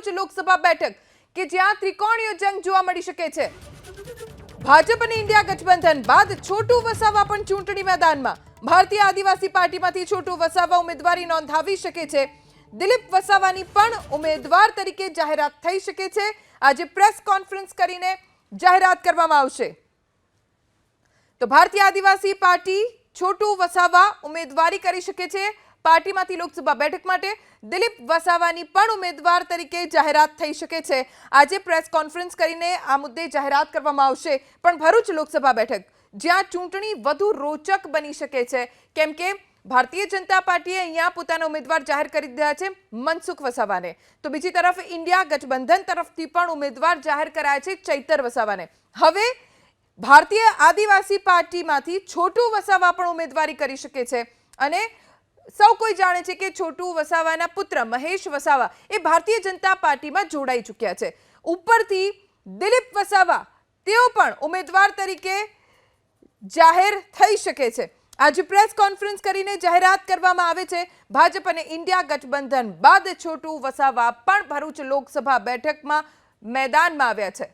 ભરૂચ લોકસભા બેઠક કે જ્યાં ત્રિકોણીય જંગ જોવા મળી શકે છે। ભાજપ અને ઇન્ડિયા ગઠબંધન બાદ છોટુ વસાવા પણ ચૂંટણી મેદાનમાં। ભારતીય આદિવાસી પાર્ટીમાંથી છોટુ વસાવા ઉમેદવારી નોંધાવી શકે છે। દિલીપ વસાવાની પણ ઉમેદવાર તરીકે જાહેરાત થઈ શકે છે। આજે પ્રેસ કોન્ફરન્સ કરીને જાહેરાત કરવામાં આવશે। તો ભારતીય આદિવાસી પાર્ટી છોટુ વસાવા ઉમેદવારી કરી શકે છે। પાર્ટીમાંથી લોકસભા બેઠક માટે દિલીપ વસાવાની પણ ઉમેદવાર તરીકે જાહેરાત થઈ શકે છે। આજે પ્રેસ કોન્ફરન્સ કરીને આ મુદ્દે જાહેરાત કરવામાં આવશે। પણ ભરૂચ લોકસભા બેઠક જ્યાં ચૂંટણી વધુ રોચક બની શકે છે, કેમ કે ભારતીય જનતા પાર્ટીએ અહીંયા પોતાના ઉમેદવાર જાહેર કરી દીધા છે મનસુખ વસાવાને, તો બીજી તરફ ઇન્ડિયા ગઠબંધન તરફથી પણ ઉમેદવાર જાહેર કરાયા છે ચૈતર વસાવાને। હવે ભારતીય આદિવાસી પાર્ટીમાંથી છોટુ વસાવા પણ ઉમેદવારી કરી શકે છે અને સૌ કોઈ જાણે છે કે છોટુ વસાવાના પુત્ર મહેશ વસાવા એ ભારતીય જનતા પાર્ટીમાં જોડાઈ ચૂક્યા છે। ઉપરથી દિલીપ વસાવા તેઓ પણ ઉમેદવાર તરીકે જાહેર થઈ શકે છે। આજે પ્રેસ કોન્ફરન્સ કરીને જાહેરાત કરવામાં આવે છે। ભાજપ અને ઇન્ડિયા ગઠબંધન બાદ છોટુ વસાવા પણ ભરૂચ લોકસભા બેઠકમાં મેદાનમાં આવ્યા છે।